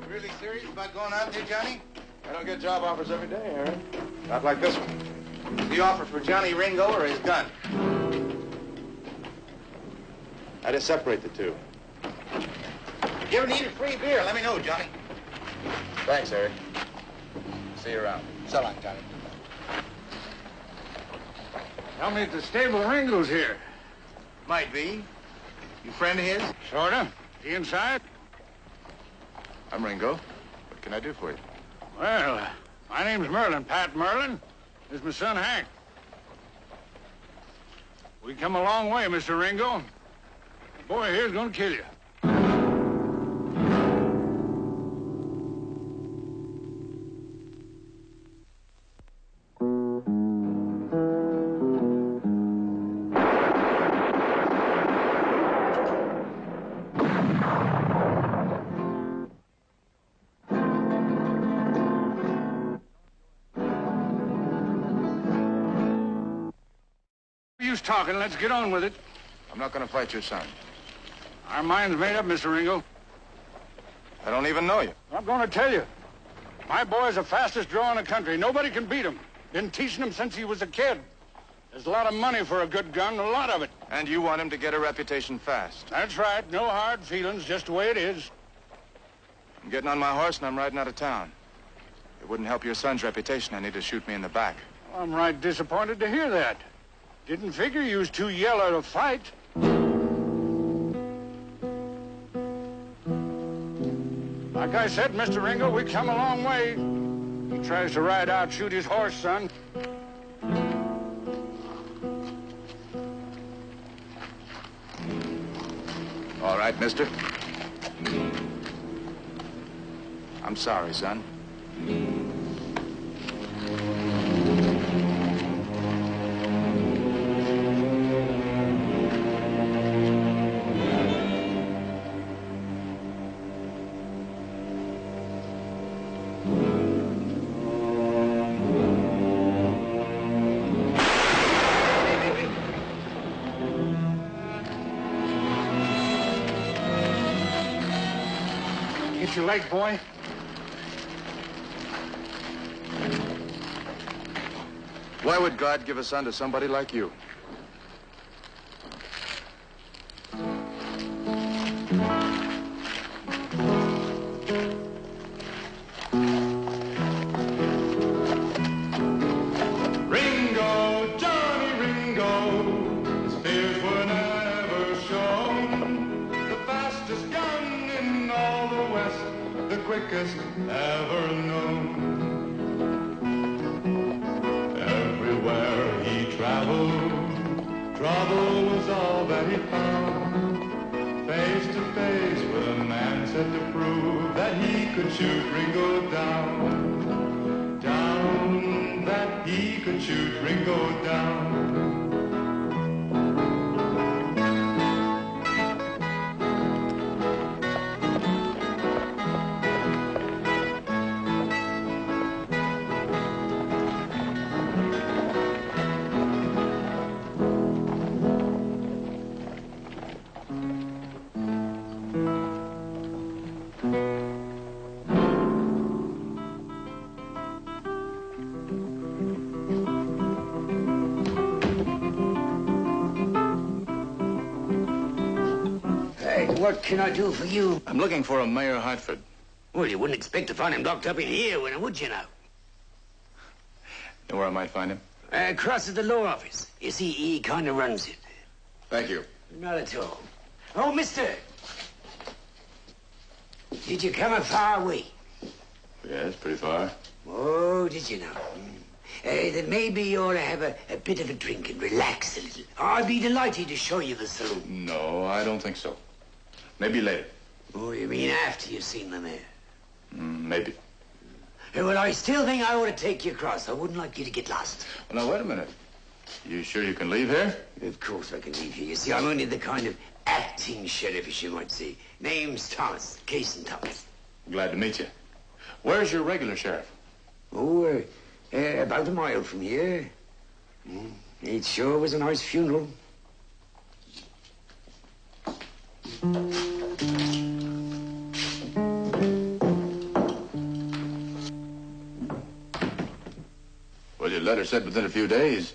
You really serious about going out there, Johnny? I don't get job offers every day, Harry. Not like this one. The offer for Johnny Ringo or his gun? I just separate the two. If you ever need a free beer, let me know, Johnny. Thanks, Harry. See you around. So long, Johnny. Tell me at the stable Ringo's here. Might be. You friend of his? Sorta. He inside? I'm Ringo. What can I do for you? Well, my name's Merlin, Pat Merlin. This is my son, Hank. We come a long way, Mr. Ringo. The boy here's gonna kill you. Talking, let's get on with it. I'm not going to fight your son. Our mind's made up, Mr. Ringo. I don't even know you. I'm going to tell you. My boy's the fastest draw in the country. Nobody can beat him. Been teaching him since he was a kid. There's a lot of money for a good gun, a lot of it. And you want him to get a reputation fast. That's right. No hard feelings, just the way it is. I'm getting on my horse and I'm riding out of town. It wouldn't help your son's reputation. I need to shoot me in the back. Well, I'm right disappointed to hear that. Didn't figure you was too yellow to fight. Like I said, Mr. Ringo, we come a long way. He tries to ride out, shoot his horse, son. All right, mister. I'm sorry, son. Get your leg, boy. Why would God give a son to somebody like you? Ringo, Johnny Ringo, his fears were never shown. The fastest gun in all the West, the quickest ever known. Everywhere he traveled, trouble was all that he found. Face to face with a man set to prove that he could shoot Ringo down. Down, that he could shoot Ringo down. What can I do for you? I'm looking for a Mayor Hartford. Well, you wouldn't expect to find him locked up in here, would you now? Know where I might find him? Across at the law office. You see, he kind of runs it. Thank you. Not at all. Oh, mister! Did you come a far way? Yes, pretty far. Oh, did you now? Then maybe you ought to have a bit of a drink and relax a little. I'd be delighted to show you the saloon. No, I don't think so. Maybe later. Oh, you mean after you've seen the mayor? Maybe. Well, I still think I ought to take you across. I wouldn't like you to get lost. Well, now, wait a minute. You sure you can leave here? Of course I can leave here. You see, I'm only the kind of acting sheriff, as you might say. Name's Thomas, Casey Thomas. Glad to meet you. Where's your regular sheriff? Oh, about a mile from here. It sure was a nice funeral. letter said within a few days.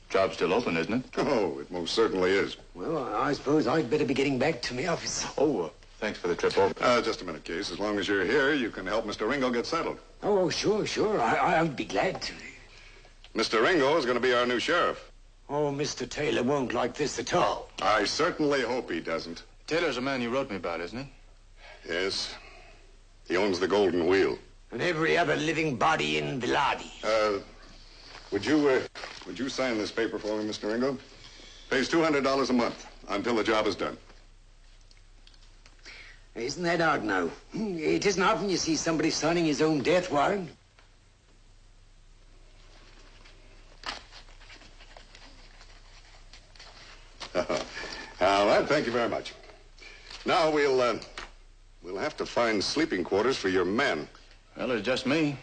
Job's still open, isn't it? Oh, it most certainly is. Well, I suppose I'd better be getting back to my office. Oh, thanks for the trip over. Just a minute, Case. As long as you're here, you can help Mr. Ringo get settled. Oh, sure. I'd be glad to. Mr. Ringo is going to be our new sheriff. Oh, Mr. Taylor won't like this at all. I certainly hope he doesn't. Taylor's a man you wrote me about, isn't he? Yes. He owns the Golden Wheel. And every other living body in Villardi. Would you sign this paper for me, Mr. Ringo? Pays $200 a month until the job is done. Isn't that odd now? It isn't often you see somebody signing his own death warrant. All right, thank you very much. Now we'll have to find sleeping quarters for your men. Well, it's just me.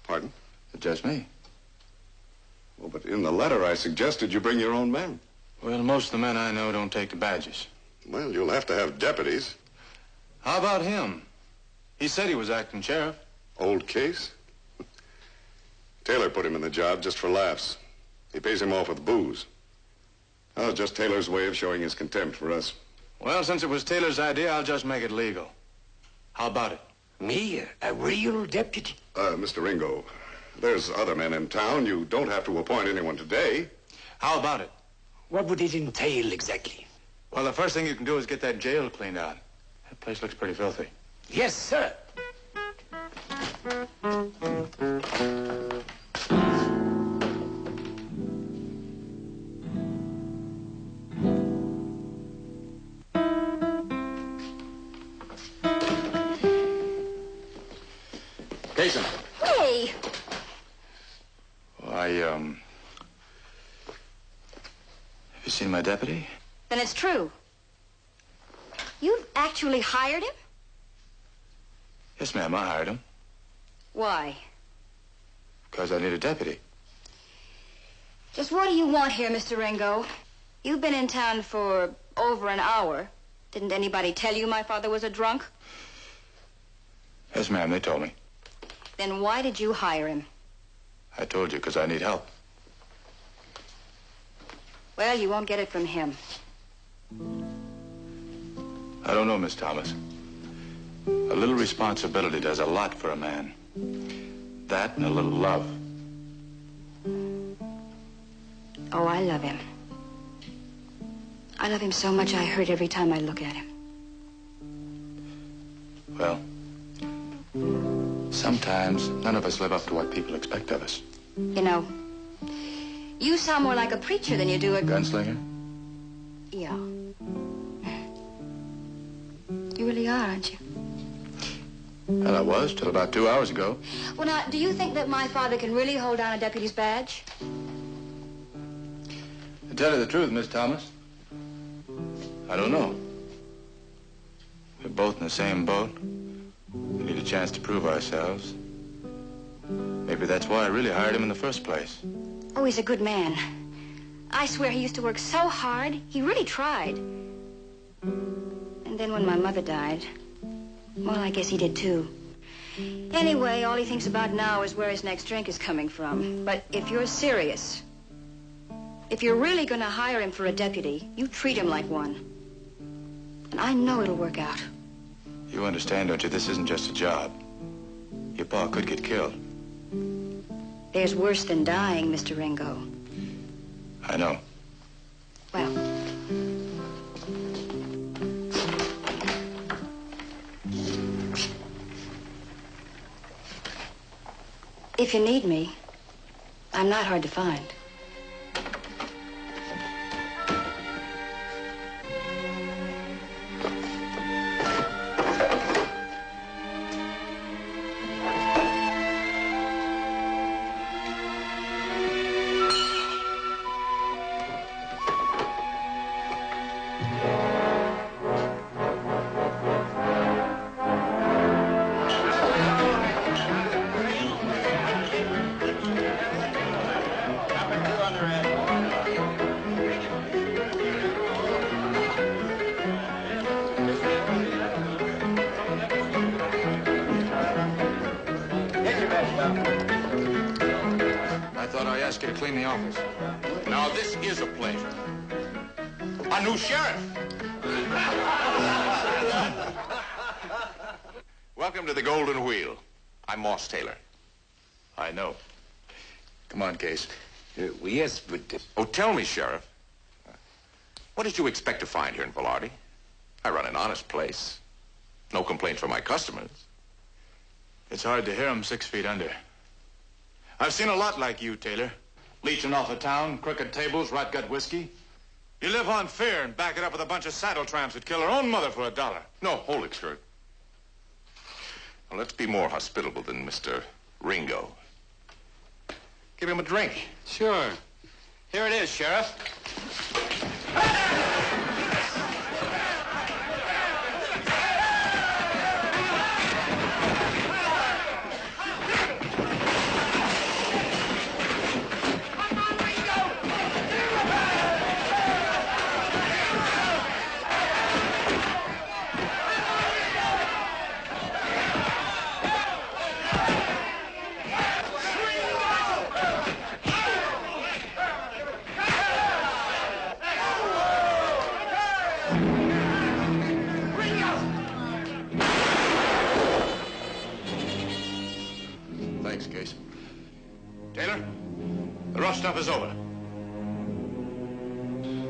Pardon? It's just me. Well, but in the letter I suggested you bring your own men. Well, most of the men I know don't take the badges. Well, you'll have to have deputies. How about him? He said he was acting sheriff. Old Case? Taylor put him in the job just for laughs. He pays him off with booze. Oh, just Taylor's way of showing his contempt for us. Well, since it was Taylor's idea, I'll just make it legal. How about it? Me, a real deputy? Mr. Ringo, there's other men in town. You don't have to appoint anyone today. How about it? What would it entail exactly? Well, the first thing you can do is get that jail cleaned out. That place looks pretty filthy. Yes, sir. Jason. Hey! Well, have you seen my deputy? Then it's true. You've actually hired him? Yes, ma'am, I hired him. Why? Because I need a deputy. Just what do you want here, Mr. Ringo? You've been in town for over an hour. Didn't anybody tell you my father was a drunk? Yes, ma'am, they told me. Then why did you hire him? I told you because I need help. Well, you won't get it from him. I don't know, Miss Thomas. A little responsibility does a lot for a man. That and a little love. Oh, I love him. I love him so much I hurt every time I look at him. Well, sometimes none of us live up to what people expect of us. You know, you sound more like a preacher than you do a... Gunslinger? Yeah. You really are, aren't you? Well, I was till about 2 hours ago. Well, now, do you think that my father can really hold down a deputy's badge? To tell you the truth, Miss Thomas, I don't know. We're both in the same boat. We need a chance to prove ourselves. Maybe that's why I really hired him in the first place. Oh, he's a good man. I swear he used to work so hard. He really tried. And then when my mother died, well, I guess he did too. Anyway, all he thinks about now is where his next drink is coming from. But if you're serious, if you're really going to hire him for a deputy, you treat him like one. And I know it'll work out. You understand, don't you? This isn't just a job. Your pa could get killed. There's worse than dying, Mr. Ringo. I know. Well, if you need me, I'm not hard to find. ask you to clean the office. Now, this is a pleasure. A new sheriff. Welcome to the Golden Wheel. I'm Moss Taylor. I know. Come on, Case. Yes, but... Oh, tell me, Sheriff. What did you expect to find here in Velarde? I run an honest place. No complaints from my customers. It's hard to hear 'em 6 feet under. I've seen a lot like you, Taylor. Leeching off a town, crooked tables, rot-gut whiskey. You live on fear and back it up with a bunch of saddle tramps that kill their own mother for $1. No, hold it, Sturt. Well, let's be more hospitable than Mr. Ringo. Give him a drink. Sure. Here it is, Sheriff. Thanks, Case. Taylor, the rough stuff is over.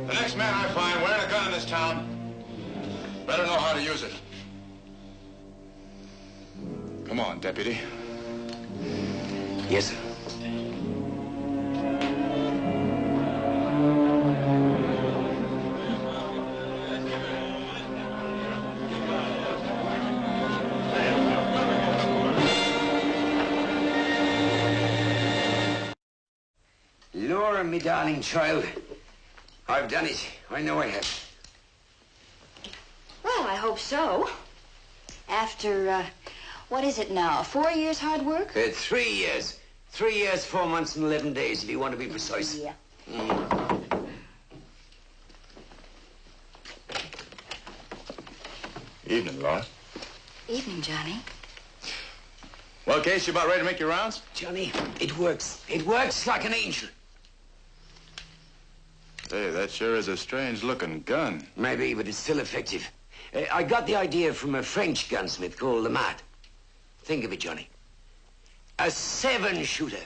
The next man I find wearing a gun in this town better know how to use it. Come on, Deputy. Yes, sir. Laura, me darling child, I've done it. I know I have. Well, I hope so. After, what is it now? 4 years hard work? 3 years. 3 years, 4 months, and 11 days, if you want to be precise. Yeah. Evening, Laura. Evening, Johnny. Well, Case, you about ready to make your rounds? Johnny, it works. It works like an angel. Hey, that sure is a strange-looking gun. Maybe, but it's still effective. I got the idea from a French gunsmith called Lamart. Think of it, Johnny. A 7-shooter.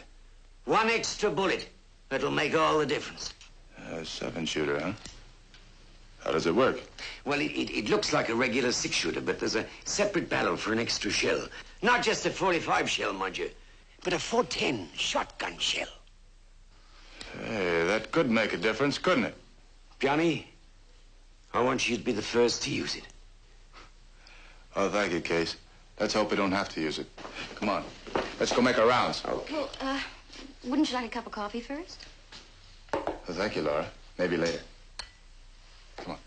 1 extra bullet. That'll make all the difference. A 7-shooter, huh? How does it work? Well, it looks like a regular 6-shooter, but there's a separate barrel for an extra shell. Not just a 45 shell, mind you, but a 410 shotgun shell. Hey, that could make a difference, couldn't it? Johnny, I want you to be the first to use it. Oh, thank you, Case. Let's hope we don't have to use it. Come on. Let's go make our rounds. Well, wouldn't you like a cup of coffee first? Well, thank you, Laura. Maybe later. Come on.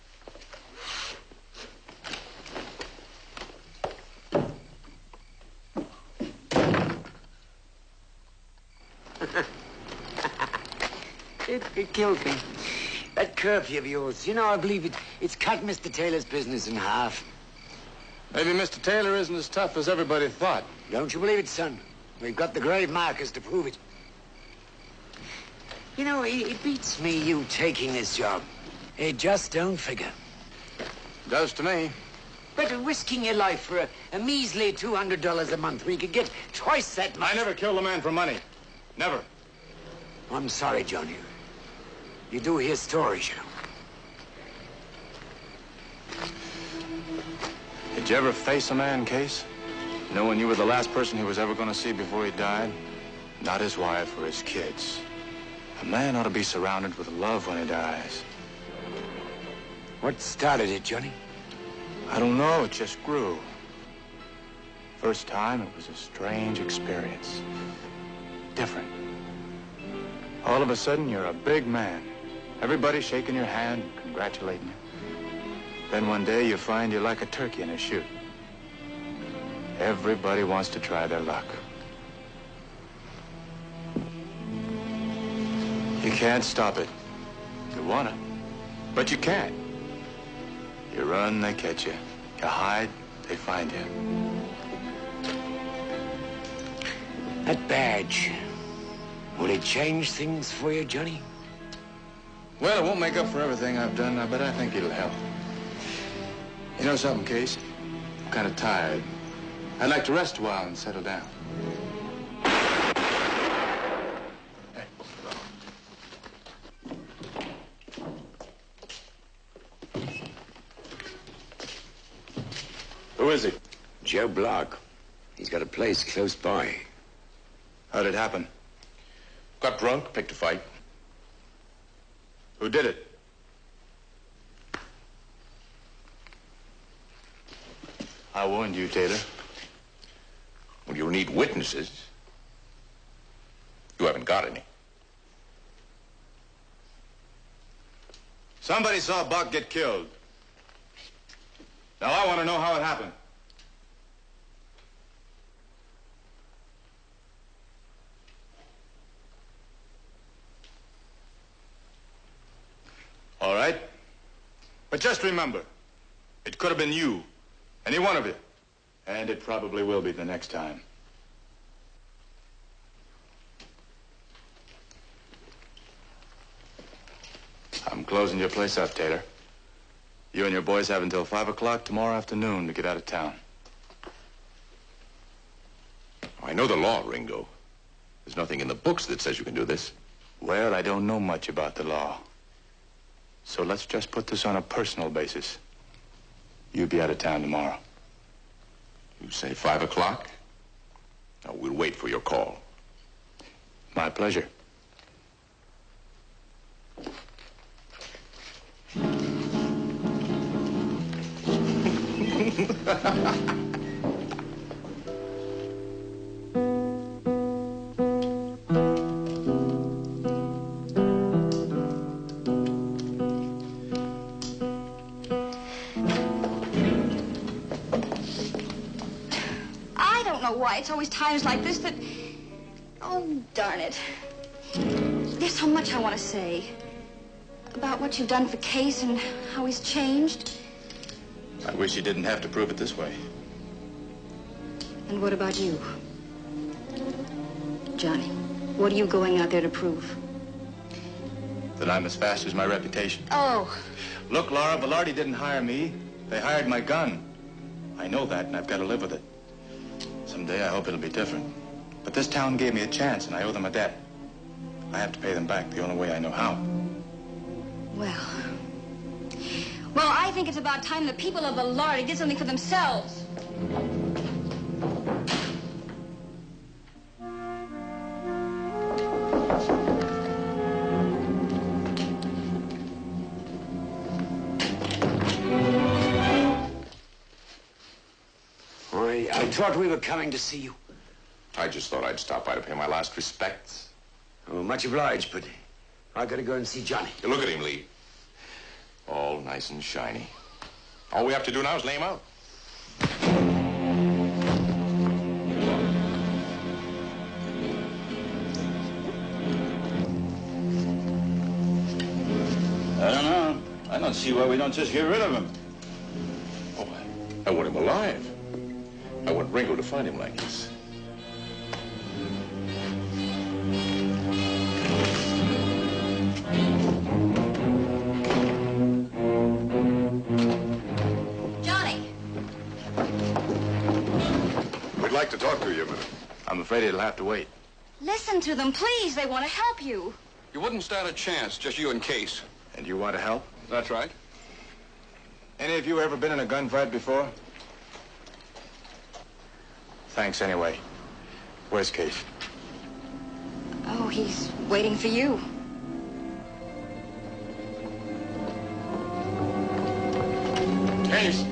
It killed me. That curfew of yours, you know, I believe it's cut Mr. Taylor's business in half. Maybe Mr. Taylor isn't as tough as everybody thought. Don't you believe it, son? We've got the grave markers to prove it. You know, it beats me you taking this job. It just don't figure. Does to me. But risking your life for a measly $200 a month where you could get twice that much. I never killed a man for money. Never. I'm sorry, Johnny. You do hear stories, you know. Did you ever face a man, Case? Knowing you were the last person he was ever going to see before he died? Not his wife or his kids. A man ought to be surrounded with love when he dies. What started it, Johnny? I don't know, it just grew. First time, it was a strange experience. Different. All of a sudden, you're a big man. Everybody shaking your hand, congratulating you. Then one day, you find you're like a turkey in a chute. Everybody wants to try their luck. You can't stop it. You wanna, but you can't. You run, they catch you. You hide, they find you. That badge. Will it change things for you, Johnny? Well, it won't make up for everything I've done, but I think it'll help. You know something, Case? I'm kind of tired. I'd like to rest a while and settle down. Hey. Who is he? Joe Block. He's got a place close by. How'd it happen? Got drunk, picked a fight. Who did it? I warned you, Taylor. Well, you'll need witnesses. You haven't got any. Somebody saw Buck get killed. Now I want to know how it happened. All right. But just remember, it could have been you. Any one of you. And it probably will be the next time. I'm closing your place up, Taylor. You and your boys have until 5 o'clock tomorrow afternoon to get out of town. I know the law, Ringo. There's nothing in the books that says you can do this. Well, I don't know much about the law. So let's just put this on a personal basis. You'll be out of town tomorrow. You say 5 o'clock? Now, we'll wait for your call. My pleasure. Why it's always times like this that... Oh, darn it. There's so much I want to say. About what you've done for Case and how he's changed. I wish you didn't have to prove it this way. And what about you? Johnny, what are you going out there to prove? That I'm as fast as my reputation. Oh. Look, Laura, Velarde didn't hire me. They hired my gun. I know that, and I've got to live with it. Someday I hope it'll be different. But this town gave me a chance, and I owe them a debt. I have to pay them back the only way I know how. Well, I think it's about time the people of Velarde did something for themselves. I thought we were coming to see you. I just thought I'd stop by to pay my last respects. Oh, much obliged, but I gotta go and see Johnny. You look at him, Lee. All nice and shiny. All we have to do now is lay him out. I don't know. I don't see why we don't just get rid of him. Oh, I want him alive. I want Ringo to find him like this. Johnny! We'd like to talk to you a minute. I'm afraid it'll have to wait. Listen to them, please. They want to help you. You wouldn't stand a chance, just you and Case. And you want to help? That's right. Any of you ever been in a gunfight before? Thanks anyway. Where's Case? Oh, he's waiting for you. Case!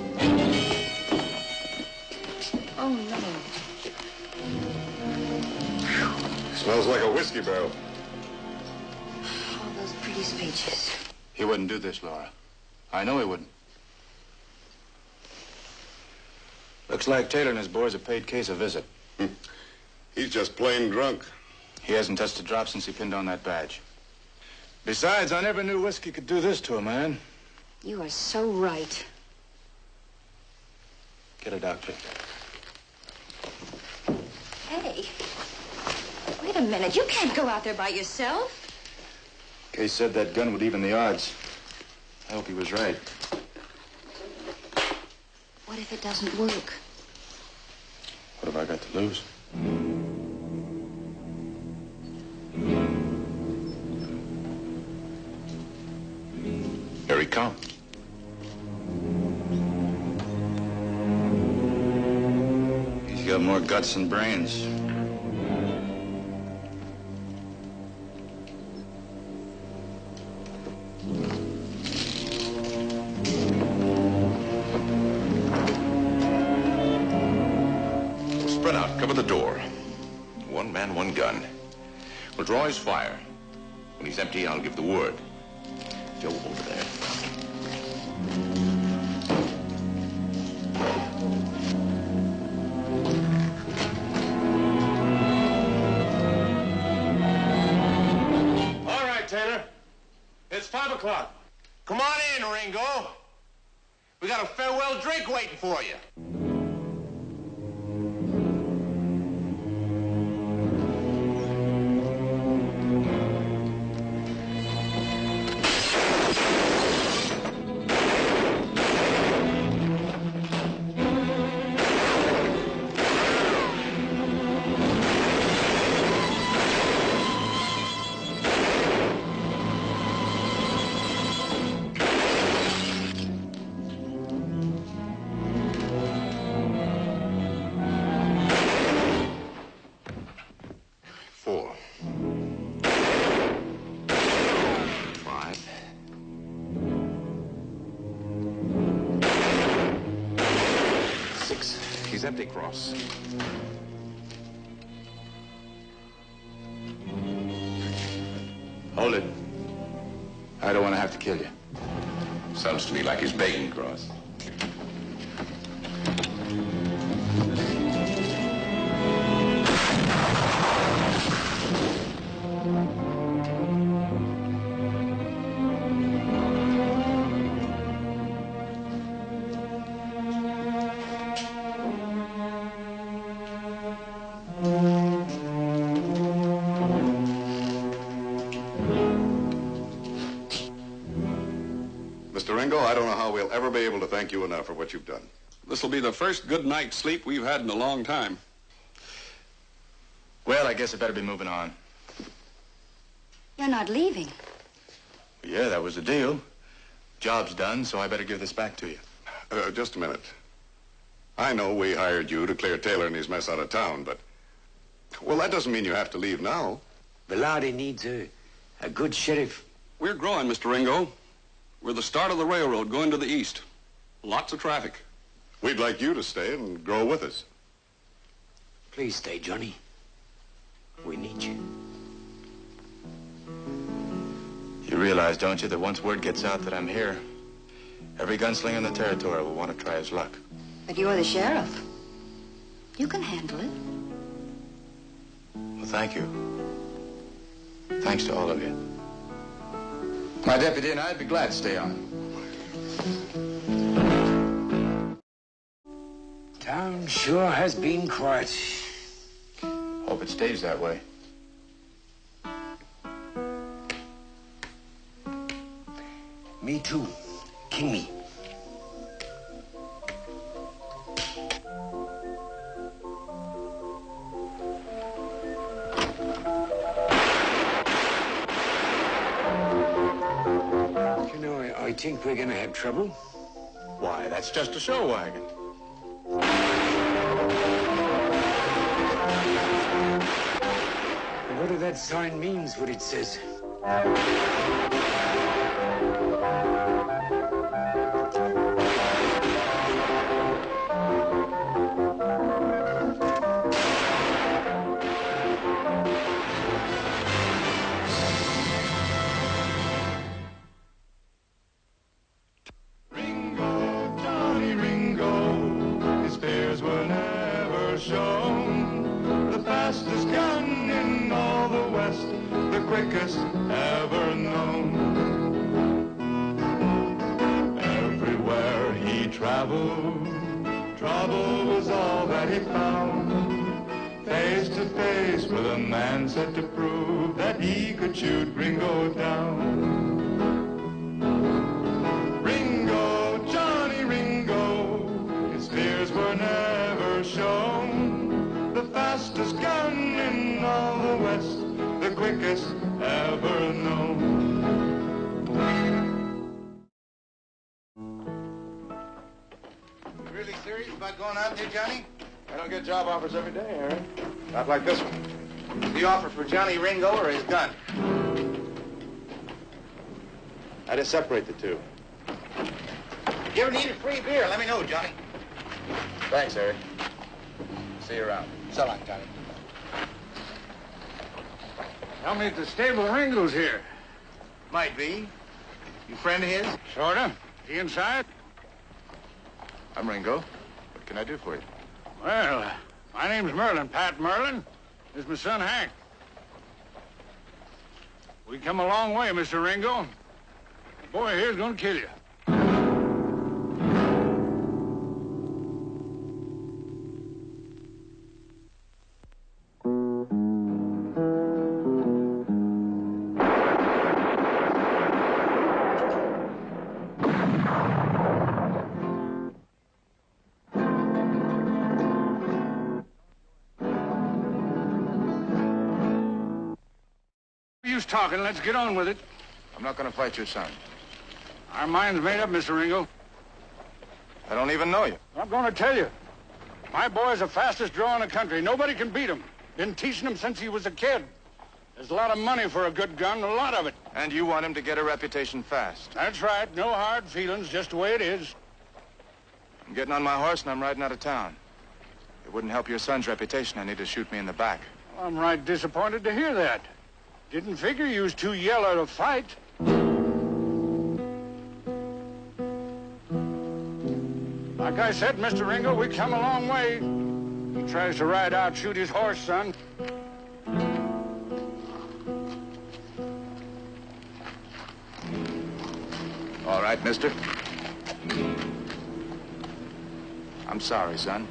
Oh, no. Smells like a whiskey barrel. All those pretty speeches. He wouldn't do this, Laura. I know he wouldn't. Looks like Taylor and his boys have paid Case a visit. He's just plain drunk. He hasn't touched a drop since he pinned on that badge. Besides, I never knew whiskey could do this to a man. You are so right. Get a doctor. Hey, Wait a minute. You can't go out there by yourself. Case said that gun would even the odds. I hope he was right. What if it doesn't work? What have I got to lose? Here he comes. He's got more guts than brains. Spread out, cover the door. One man, one gun. We'll draw his fire. When he's empty, I'll give the word. Joe, over there. All right, Taylor. It's 5 o'clock. Come on in, Ringo. We got a farewell drink waiting for you. He's empty, Cross. Hold it. I don't want to have to kill you. Sounds to me like he's begging, Cross. Mr. Ringo, I don't know how we'll ever be able to thank you enough for what you've done. This will be the first good night's sleep we've had in a long time. Well, I guess I better be moving on. You're not leaving. Yeah, that was the deal. Job's done, so I better give this back to you. Just a minute. I know we hired you to clear Taylor and his mess out of town, but... Well, that doesn't mean you have to leave now. Velarde needs a good sheriff. We're growing, Mr. Ringo. We're the start of the railroad going to the east. Lots of traffic. We'd like you to stay and grow with us. Please stay, Johnny. We need you. You realize, don't you, that once word gets out that I'm here, every gunslinger in the territory will want to try his luck. But you're the sheriff. You can handle it. Well, thank you. Thanks to all of you. My deputy and I'd be glad to stay on. Town sure has been quiet. Hope it stays that way. Me too. King me. You know, I think we're gonna have trouble. Why, that's just a show wagon. What if that sign means what it says? Ringo, Johnny Ringo, his fears were never shown. The fastest gun in all the West, the quickest ever known. Everywhere he traveled, trouble was all that he found. face to face with a man set to prove that he could shoot Ringo down. Ringo, Johnny Ringo, his fears were never shown. The fastest gun in all the West, the quickest ever known. Really serious about going out there, Johnny? I don't get job offers every day, Harry. Not like this one. The offer for Johnny Ringo or his gun? I just separate the two. If you ever need a free beer, let me know, Johnny. Thanks, Harry. See you around. So long, Johnny. Tell me at the stable Ringo's here. Might be. You friend of his? Sorta. He inside? I'm Ringo. What can I do for you? Well, my name's Merlin, Pat Merlin. This is my son, Hank. We come a long way, Mr. Ringo. The boy here's gonna kill you. Use talking. Let's get on with it. I'm not going to fight your son. Our mind's made up, Mr. Ringo. I don't even know you. I'm going to tell you. My boy's the fastest draw in the country. Nobody can beat him. Been teaching him since he was a kid. There's a lot of money for a good gun, a lot of it. And you want him to get a reputation fast. That's right. No hard feelings, just the way it is. I'm getting on my horse and I'm riding out of town. It wouldn't help your son's reputation. I need to shoot me in the back. Well, I'm right disappointed to hear that. Didn't figure you was too yellow to fight. Like I said, Mr. Ringo, we come a long way. He tries to ride out, shoot his horse, son. All right, mister. I'm sorry, son.